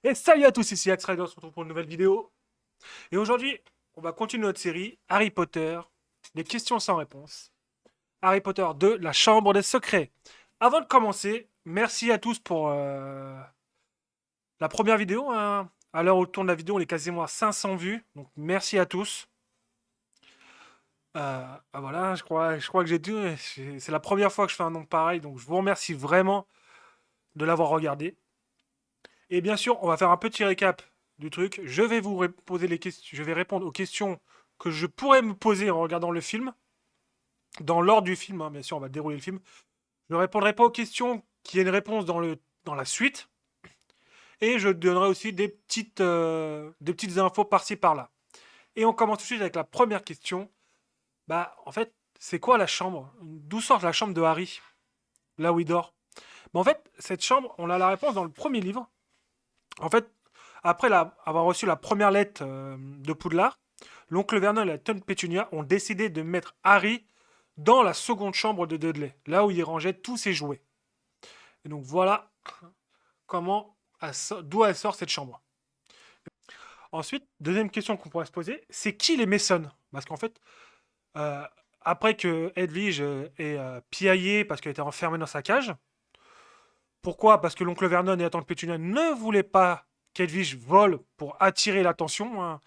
Et salut à tous, ici Axe Rider, on se retrouve pour une nouvelle vidéo. Et aujourd'hui, on va continuer notre série Harry Potter, les questions sans réponse. Harry Potter 2, la chambre des secrets. Avant de commencer, merci à tous pour la première vidéo, hein. À l'heure où on tourne la vidéo, on est quasiment à 500 vues. Donc merci à tous. Voilà, je crois que j'ai tout. C'est la première fois que je fais un nom pareil, donc je vous remercie vraiment de l'avoir regardé. Et bien sûr, on va faire un petit récap du truc. Je vais poser les questions, je vais répondre aux questions que je pourrais me poser en regardant le film. Dans l'ordre du film, hein, bien sûr, on va dérouler le film. Je ne répondrai pas aux questions qui aient une réponse dans la suite. Et je donnerai aussi des petites infos par-ci par-là. Et on commence tout de suite avec la première question. Bah, en fait, c'est quoi la chambre? D'où sort la chambre de Harry? Là où il dort. En fait, cette chambre, on a la réponse dans le premier livre. En fait, après avoir reçu la première lettre de Poudlard, l'oncle Vernon et la tante Pétunia ont décidé de mettre Harry dans la seconde chambre de Dudley, là où il rangeait tous ses jouets. Et donc voilà d'où elle sort cette chambre. Ensuite, deuxième question qu'on pourrait se poser, c'est qui les Mason? Parce qu'en fait, euh, après que Edwige ait piaillé parce qu'elle était enfermée dans sa cage, pourquoi? Parce que l'oncle Vernon et la tante Pétunia ne voulaient pas qu'Edwige vole pour attirer l'attention, hein.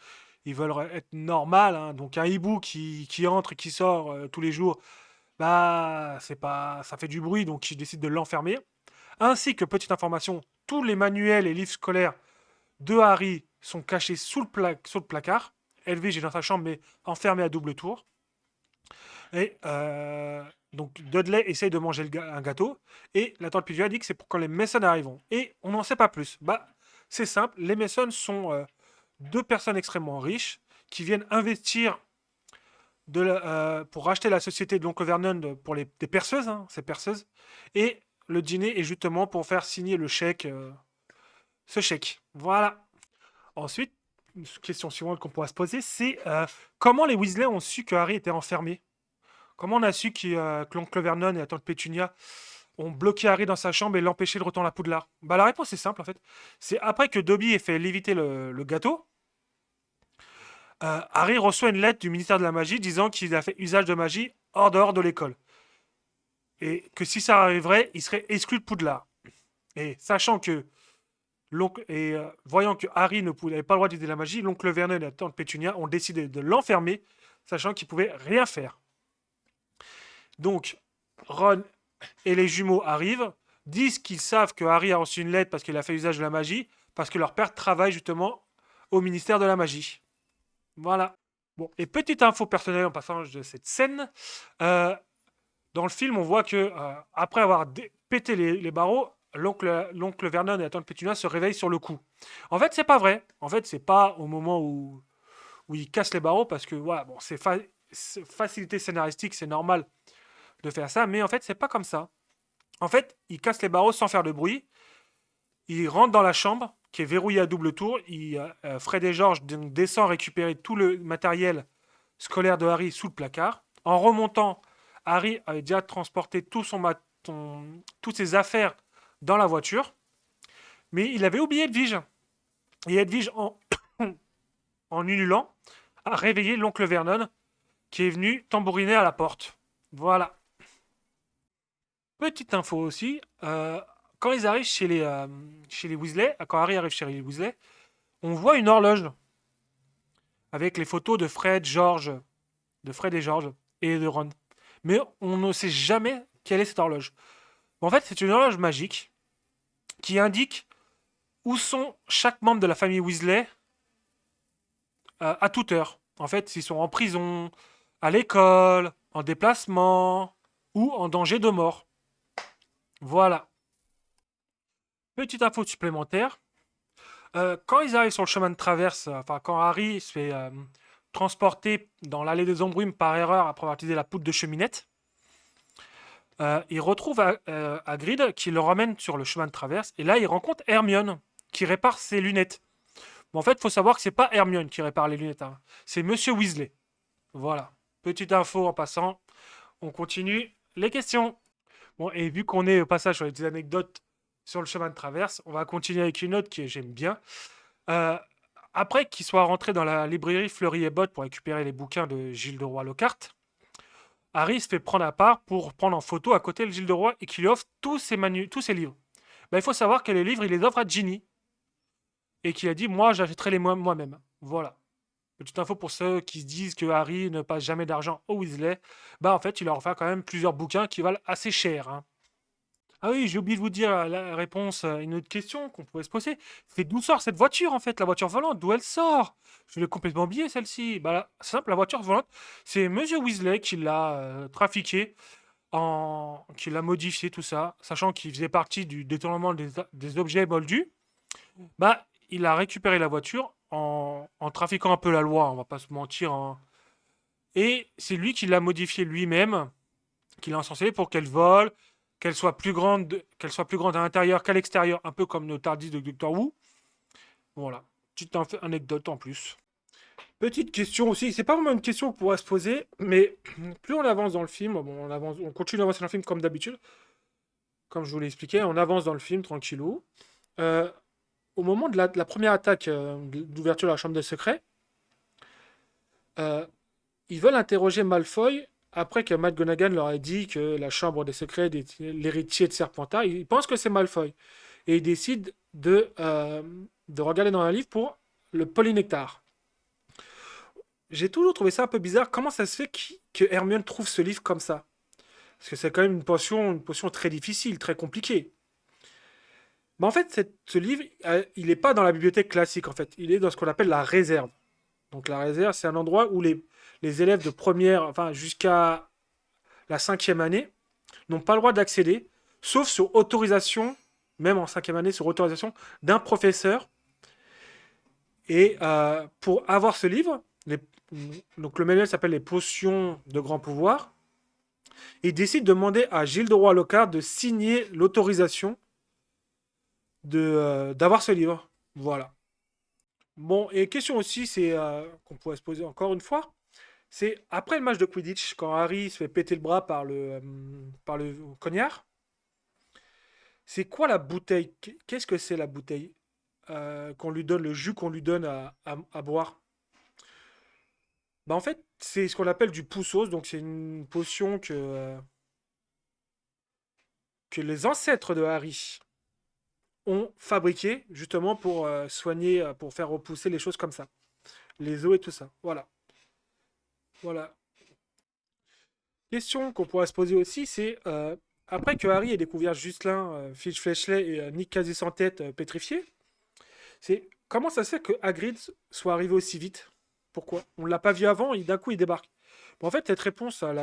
Ils veulent être normal, hein. Donc un hibou qui entre et qui sort tous les jours, bah c'est pas, ça fait du bruit, donc ils décident de l'enfermer. Ainsi que petite information, tous les manuels et livres scolaires de Harry sont cachés sous le placard. Edwige est dans sa chambre mais enfermée à double tour. Et donc Dudley essaye de manger un gâteau. Et la tante Pétunia dit que c'est pour quand les Mason arriveront. Et on n'en sait pas plus. Bah, c'est simple. Les Mason sont deux personnes extrêmement riches qui viennent investir pour racheter la société de l'oncle Vernon pour des perceuses, hein, ces perceuses. Et le dîner est justement pour faire signer le chèque, ce chèque. Voilà. Ensuite, une question suivante qu'on pourra se poser, c'est comment les Weasley ont su que Harry était enfermé? Comment on a su que l'oncle Vernon et la tante Pétunia ont bloqué Harry dans sa chambre et l'empêché de retourner à Poudlard? Bah la réponse est simple en fait. C'est après que Dobby ait fait léviter le gâteau, Harry reçoit une lettre du ministère de la Magie disant qu'il a fait usage de magie hors dehors de l'école. Et que si ça arriverait, il serait exclu de Poudlard. Et sachant que voyant que Harry n'avait pas le droit d'utiliser la magie, l'oncle Vernon et la tante Pétunia ont décidé de l'enfermer, sachant qu'il pouvait rien faire. Donc, Ron et les jumeaux arrivent, disent qu'ils savent que Harry a reçu une lettre parce qu'il a fait usage de la magie, parce que leur père travaille justement au ministère de la magie. Voilà. Bon, et petite info personnelle en passant de cette scène, euh, dans le film, on voit que après avoir pété les barreaux, l'oncle Vernon et la tante Pétunia se réveillent sur le coup. En fait, c'est pas vrai. En fait, c'est pas au moment où ils cassent les barreaux parce que voilà, bon, c'est facilité scénaristique, c'est normal de faire ça, mais en fait, c'est pas comme ça. En fait, ils cassent les barreaux sans faire de bruit. Ils rentrent dans la chambre qui est verrouillée à double tour. Fred et George descendent récupérer tout le matériel scolaire de Harry sous le placard. En remontant, Harry avait déjà transporté toutes ses affaires dans la voiture, mais il avait oublié Edwige. Et Edwige, en ululant, a réveillé l'oncle Vernon qui est venu tambouriner à la porte. Voilà. Petite info aussi, quand ils arrivent chez les Weasley, quand Harry arrive chez les Weasley, on voit une horloge avec les photos de Fred et George et de Ron. Mais on ne sait jamais quelle est cette horloge. En fait, c'est une horloge magique qui indique où sont chaque membre de la famille Weasley à toute heure. En fait, s'ils sont en prison, à l'école, en déplacement ou en danger de mort. Voilà. Petite info supplémentaire. Quand ils arrivent sur le chemin de traverse, enfin quand Harry se fait transporter dans l'allée des embrumes par erreur après avoir utilisé la poudre de cheminette, il retrouve Hagrid qui le ramène sur le chemin de traverse et là il rencontre Hermione qui répare ses lunettes. Mais en fait, il faut savoir que c'est pas Hermione qui répare les lunettes, hein. C'est Monsieur Weasley. Voilà. Petite info en passant. On continue les questions. Bon, et vu qu'on est au passage sur les petites anecdotes sur le chemin de traverse. On va continuer avec une autre que j'aime bien. Euh, Après qu'il soit rentré dans la librairie Fleury et Bottes pour récupérer les bouquins de Gilles de Roy-Lockhart, Harry se fait prendre à part pour prendre en photo à côté de Gilles de Roy et qu'il lui offre tous ses livres. Ben, il faut savoir que les livres, il les offre à Ginny et qu'il a dit moi, j'achèterai les moi-même. Voilà. Petite info pour ceux qui se disent que Harry ne passe jamais d'argent au Weasley. Bah en fait, il leur offre quand même plusieurs bouquins qui valent assez cher, hein. Ah oui, j'ai oublié de vous dire la réponse à une autre question qu'on pourrait se poser. C'est d'où sort cette voiture en fait, la voiture volante, d'où elle sort? Je l'ai complètement oublié celle-ci. Bah c'est simple, la voiture volante, c'est Monsieur Weasley qui l'a trafiquée, qui l'a modifiée, tout ça, sachant qu'il faisait partie du détournement des objets moldus. Bah, il a récupéré la voiture en trafiquant un peu la loi, on va pas se mentir, hein. Et c'est lui qui l'a modifiée lui-même, qui l'a encensé pour qu'elle vole, qu'elle soit plus grande à l'intérieur qu'à l'extérieur, un peu comme le Tardis de Doctor Who. Voilà, petite anecdote en plus. Petite question aussi, c'est pas vraiment une question qu'on pourrait se poser, mais plus on avance dans le film, bon, on continue d'avancer dans le film comme d'habitude, comme je vous l'ai expliqué, on avance dans le film tranquillou. Euh, Au moment de la première attaque d'ouverture de la chambre des secrets, euh, ils veulent interroger Malfoy après que McGonagall leur ait dit que la chambre des secrets était l'héritier de Serpentard. Ils pensent que c'est Malfoy. Et ils décident de regarder dans un livre pour le polynectar. J'ai toujours trouvé ça un peu bizarre. Comment ça se fait que Hermione trouve ce livre comme ça? Parce que c'est quand même une potion très difficile, très compliquée. Mais en fait, ce livre, il n'est pas dans la bibliothèque classique, en fait. Il est dans ce qu'on appelle la réserve. Donc la réserve, c'est un endroit où les élèves de première, enfin jusqu'à la cinquième année, n'ont pas le droit d'accéder, sauf sur autorisation, même en cinquième année, sur autorisation d'un professeur. Et pour avoir ce livre, donc le manuel s'appelle Les potions de grand pouvoir, et il décide de demander à Gilles de Roy-Lockhart de signer l'autorisation d'avoir ce livre. Voilà. Bon, et question aussi, c'est qu'on pourrait se poser encore une fois, c'est après le match de Quidditch, quand Harry se fait péter le bras par le cognard, c'est quoi la bouteille? Qu'est-ce que c'est la bouteille qu'on lui donne, le jus qu'on lui donne à boire? Bah en fait, c'est ce qu'on appelle du poussos, donc c'est une potion que les ancêtres de Harry ont fabriquée justement pour soigner, pour faire repousser les choses comme ça. Les os et tout ça. Voilà. Voilà. Question qu'on pourrait se poser aussi, c'est après que Harry ait découvert Ghislain, Filch Fletchley et Nick quasi sans tête pétrifié, c'est comment ça se fait que Hagrid soit arrivé aussi vite? Pourquoi? On l'a pas vu avant et d'un coup il débarque. Bon, en fait, cette réponse, elle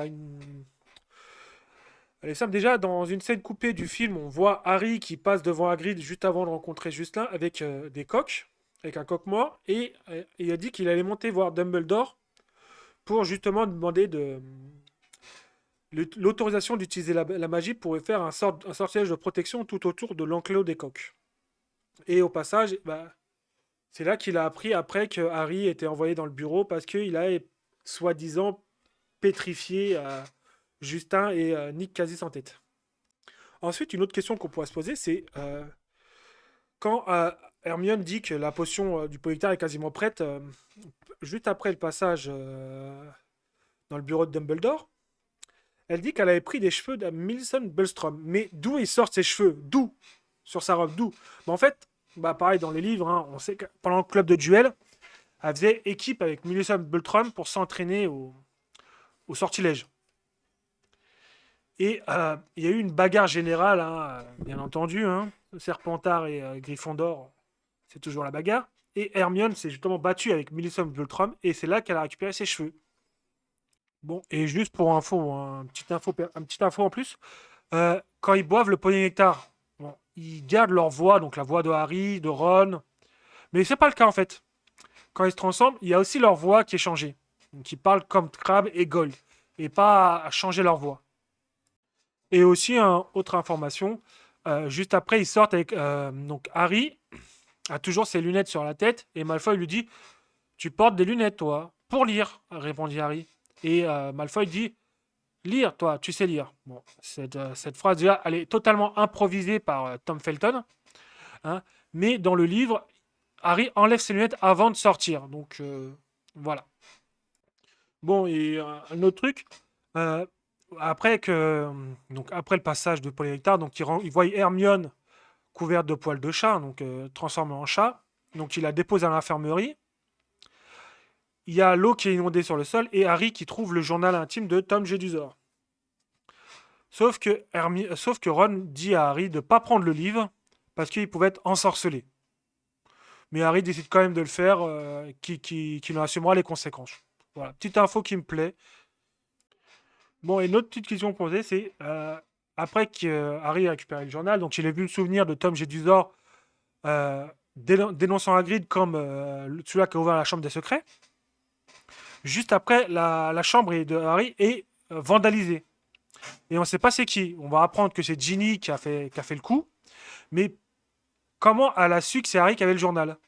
est simple. Déjà, dans une scène coupée du film, on voit Harry qui passe devant Hagrid juste avant de rencontrer Ghislain avec des coqs, avec un coq mort, et il a dit qu'il allait monter voir Dumbledore pour justement demander l'autorisation d'utiliser la magie pour faire un sortilège de protection tout autour de l'enclos des coqs. Et au passage, bah, c'est là qu'il a appris après que Harry était envoyé dans le bureau parce qu'il a soi-disant pétrifié Justin et Nick quasi sans tête. Ensuite, une autre question qu'on pourrait se poser, c'est quand Hermione dit que la potion du Polyctar est quasiment prête, juste après le passage dans le bureau de Dumbledore, elle dit qu'elle avait pris des cheveux de Millicent Bellstrom. Mais d'où ils sortent ces cheveux? D'où? Sur sa robe, d'où? Bah, en fait, bah, pareil dans les livres, hein, on sait que pendant le club de duel, elle faisait équipe avec Millicent Bellstrom pour s'entraîner au sortilège. Et il y a eu une bagarre générale, hein, bien entendu, hein. Serpentard et Gryffondor, c'est toujours la bagarre. Et Hermione s'est justement battue avec Millicent Bellstrom et c'est là qu'elle a récupéré ses cheveux. Bon, et juste pour info, hein, un petit info en plus, quand ils boivent le polynectar, bon, ils gardent leur voix, donc la voix de Harry, de Ron, mais c'est pas le cas en fait. Quand ils se transforment, il y a aussi leur voix qui est changée. Donc ils parlent comme Crabbe et Gold, et pas à changer leur voix. Et aussi, autre information, juste après, ils sortent avec. Donc, Harry a toujours ses lunettes sur la tête, et Malfoy lui dit: Tu portes des lunettes, toi, pour lire, répondit Harry. Et Malfoy dit: Lire, toi, tu sais lire. Bon, cette phrase, déjà, elle est totalement improvisée par Tom Felton, hein, mais dans le livre, Harry enlève ses lunettes avant de sortir. Donc, voilà. Bon, et un autre truc, euh, après le passage de Polynéctar, donc il voit Hermione couverte de poils de chat, donc transformée en chat. Donc, il la dépose à l'infirmerie. Il y a l'eau qui est inondée sur le sol et Harry qui trouve le journal intime de Tom Jedusor. Sauf que Ron dit à Harry de ne pas prendre le livre parce qu'il pouvait être ensorcelé. Mais Harry décide quand même de le faire, qu'il en assumera les conséquences. Voilà, petite info qui me plaît. Bon, et une autre petite question posée, c'est après que Harry a récupéré le journal, donc il a vu le souvenir de Tom Jedusor dénonçant Hagrid comme celui-là qui a ouvert la chambre des secrets. Juste après, la chambre de Harry est vandalisée. Et on ne sait pas c'est qui. On va apprendre que c'est Ginny qui a fait le coup. Mais comment elle a su que c'est Harry qui avait le journal?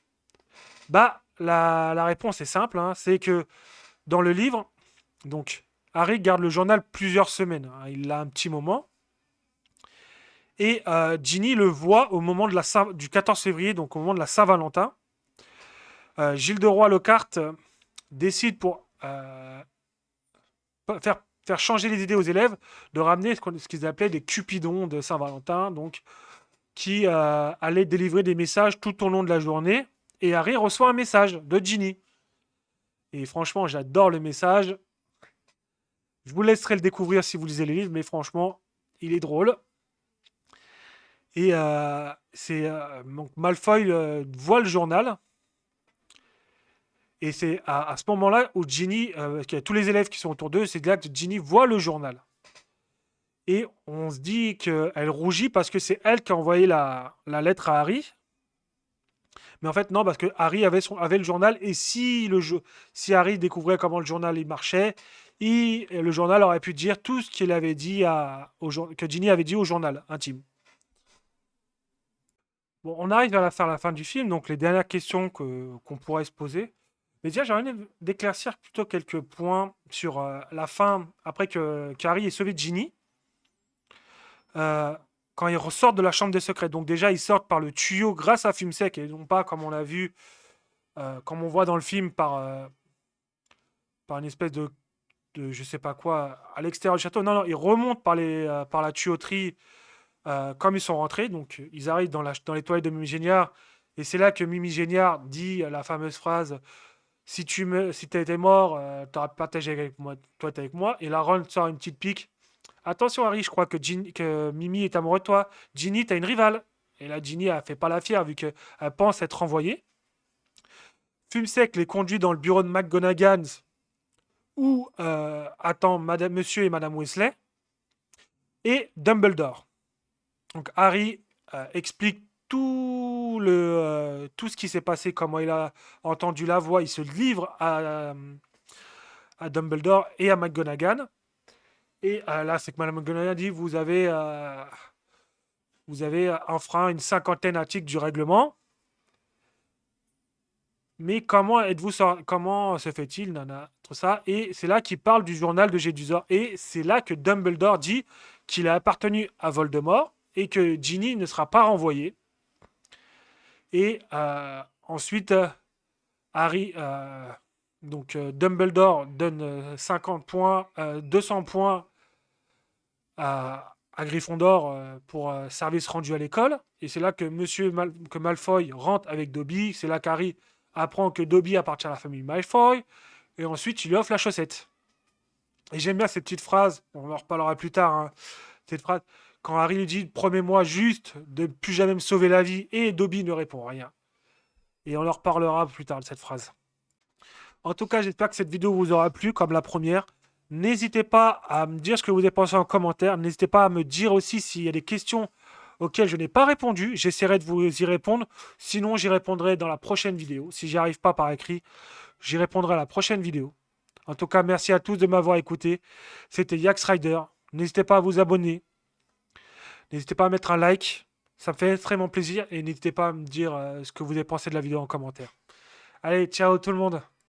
Bah, la réponse est simple, hein. C'est que dans le livre, donc, Harry garde le journal plusieurs semaines, hein. Il l'a un petit moment. Et Ginny le voit au moment du 14 février, donc au moment de la Saint-Valentin. Gilles de Roy-Lockhart décide pour faire changer les idées aux élèves, de ramener ce qu'ils appelaient des cupidons de Saint-Valentin, donc qui allaient délivrer des messages tout au long de la journée. Et Harry reçoit un message de Ginny. Et franchement, j'adore le message. Je vous laisserai le découvrir si vous lisez les livres, mais franchement, il est drôle. Et donc Malfoy voit le journal. Et c'est à ce moment-là où Ginny, qu'il y a tous les élèves qui sont autour d'eux, c'est là que Ginny voit le journal. Et on se dit qu'elle rougit parce que c'est elle qui a envoyé la lettre à Harry. Mais en fait, non, parce que Harry avait le journal. Et si Harry découvrait comment le journal il marchait, le journal aurait pu dire tout ce qu'il avait dit que Ginny avait dit au journal intime. Bon, on arrive à la fin du film, donc les dernières questions qu'on pourrait se poser. Mais déjà, j'ai envie d'éclaircir plutôt quelques points sur la fin, après qu'Harry ait sauvé Ginny. Quand ils ressortent de la chambre des secrets. Donc déjà, ils sortent par le tuyau grâce à Fumsec et non pas comme on l'a vu, comme on voit dans le film, par une espèce de je sais pas quoi à l'extérieur du château. Non, non, ils remontent par la tuyauterie comme ils sont rentrés. Donc ils arrivent dans les toilettes de Mimi Géniard et c'est là que Mimi Géniard dit la fameuse phrase si t'étais mort, t'aurais partagé avec moi, toi t'es avec moi. Et là, Ron sort une petite pique. Attention, Harry, je crois que Mimi est amoureux de toi. Ginny, t'as une rivale. Et là, Ginny, elle fait pas la fière vu qu'elle pense être renvoyée. Fumsec les conduit dans le bureau de McGonagall où attend Monsieur et Madame Weasley. Et Dumbledore. Donc Harry explique tout ce qui s'est passé, comment il a entendu la voix. Il se livre à Dumbledore et à McGonagall. Et là, c'est que Madame McGonagall dit vous avez enfreint une cinquantaine d'articles du règlement. Mais comment se fait-il, nana, tout ça? Et c'est là qu'il parle du journal de Jedusor. Et c'est là que Dumbledore dit qu'il a appartenu à Voldemort et que Ginny ne sera pas renvoyée. Et ensuite, Harry, Dumbledore donne 50 points, 200 points à Gryffondor pour service rendu à l'école. Et c'est là que Malfoy rentre avec Dobby. C'est là qu'Harry apprend que Dobby appartient à la famille Malfoy. Et ensuite, il lui offre la chaussette. Et j'aime bien cette petite phrase. On en reparlera plus tard, hein, cette phrase. Quand Harry lui dit promets-moi juste de ne plus jamais me sauver la vie. Et Dobby ne répond rien. Et on en reparlera plus tard de cette phrase. En tout cas, j'espère que cette vidéo vous aura plu, comme la première. N'hésitez pas à me dire ce que vous avez pensé en commentaire. N'hésitez pas à me dire aussi s'il y a des questions auxquelles je n'ai pas répondu. J'essaierai de vous y répondre. Sinon, j'y répondrai dans la prochaine vidéo. Si j'y arrive pas par écrit, j'y répondrai à la prochaine vidéo. En tout cas, merci à tous de m'avoir écouté. C'était Yax Rider. N'hésitez pas à vous abonner. N'hésitez pas à mettre un like. Ça me fait extrêmement plaisir. Et n'hésitez pas à me dire ce que vous avez pensé de la vidéo en commentaire. Allez, ciao tout le monde.